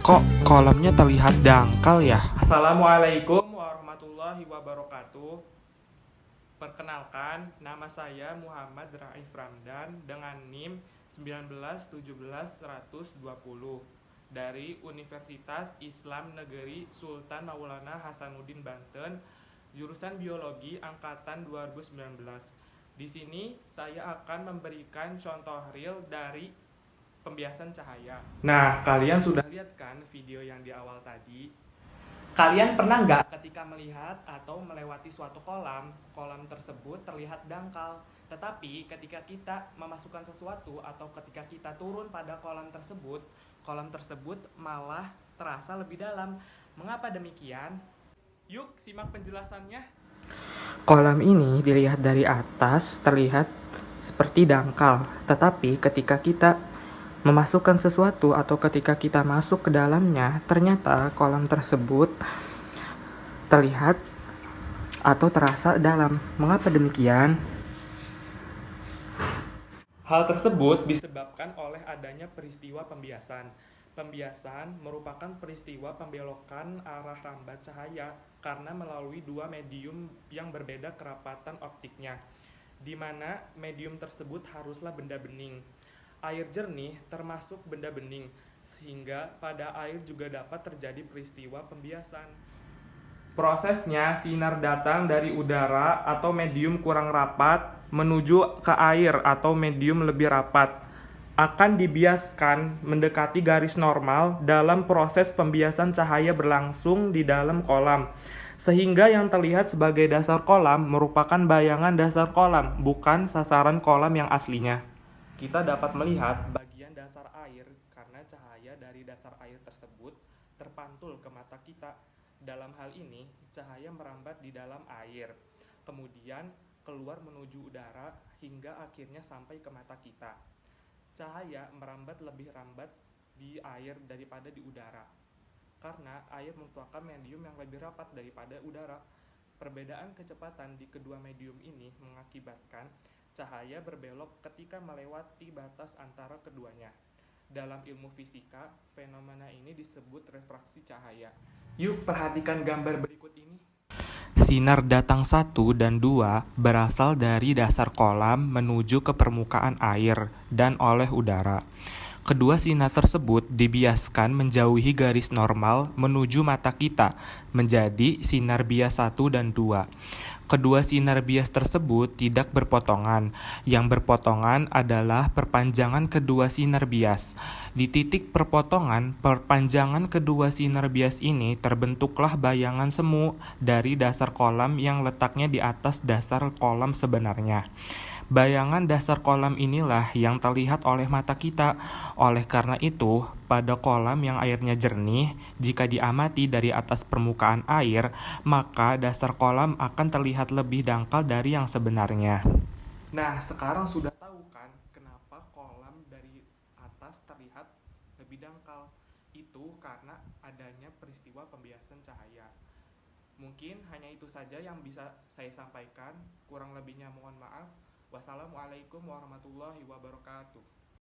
Kok kolamnya terlihat dangkal ya? Assalamualaikum warahmatullahi wabarakatuh. Perkenalkan, nama saya Muhammad Raif Ramdan dengan NIM 1917120 dari Universitas Islam Negeri Sultan Maulana Hasanuddin Banten, jurusan Biologi angkatan 2019. Di sini saya akan memberikan contoh real dari pembiasan cahaya. Nah, kalian sudah lihat kan video yang di awal tadi? Kalian pernah nggak ketika melihat atau melewati suatu kolam, kolam tersebut terlihat dangkal. Tetapi ketika kita memasukkan sesuatu atau ketika kita turun pada kolam tersebut malah terasa lebih dalam. Mengapa demikian? Yuk simak penjelasannya. Kolam ini dilihat dari atas terlihat seperti dangkal, tetapi ketika kita memasukkan sesuatu atau ketika kita masuk ke dalamnya, ternyata kolam tersebut terlihat atau terasa dalam. Mengapa demikian? Hal tersebut disebabkan oleh adanya peristiwa pembiasan. Pembiasan merupakan peristiwa pembelokan arah rambat cahaya karena melalui dua medium yang berbeda kerapatan optiknya, di mana medium tersebut haruslah benda bening. Air jernih termasuk benda bening, sehingga pada air juga dapat terjadi peristiwa pembiasan. Prosesnya, sinar datang dari udara atau medium kurang rapat menuju ke air atau medium lebih rapat. Akan dibiaskan mendekati garis normal dalam proses pembiasan cahaya berlangsung di dalam kolam. Sehingga yang terlihat sebagai dasar kolam merupakan bayangan dasar kolam, bukan sasaran kolam yang aslinya. Kita dapat melihat bagian dasar air karena cahaya dari dasar air tersebut terpantul ke mata kita. Dalam hal ini, cahaya merambat di dalam air, kemudian keluar menuju udara hingga akhirnya sampai ke mata kita. Cahaya merambat lebih rambat di air daripada di udara, karena air merupakan medium yang lebih rapat daripada udara. Perbedaan kecepatan di kedua medium ini mengakibatkan cahaya berbelok ketika melewati batas antara keduanya. Dalam ilmu fisika, fenomena ini disebut refraksi cahaya. Yuk perhatikan gambar berikut ini. Sinar datang 1 dan 2 berasal dari dasar kolam menuju ke permukaan air dan oleh udara. Kedua sinar tersebut dibiaskan menjauhi garis normal menuju mata kita, menjadi sinar bias 1 dan 2. Kedua sinar bias tersebut tidak berpotongan. Yang berpotongan adalah perpanjangan kedua sinar bias. Di titik perpanjangan kedua sinar bias ini terbentuklah bayangan semu dari dasar kolam yang letaknya di atas dasar kolam sebenarnya. Bayangan dasar kolam inilah yang terlihat oleh mata kita. Oleh karena itu, pada kolam yang airnya jernih, jika diamati dari atas permukaan air, maka dasar kolam akan terlihat lebih dangkal dari yang sebenarnya. Nah, sekarang sudah tahu kan kenapa kolam dari atas terlihat lebih dangkal? Itu karena adanya peristiwa pembiasan cahaya. Mungkin hanya itu saja yang bisa saya sampaikan. Kurang lebihnya mohon maaf. Wassalamualaikum warahmatullahi wabarakatuh.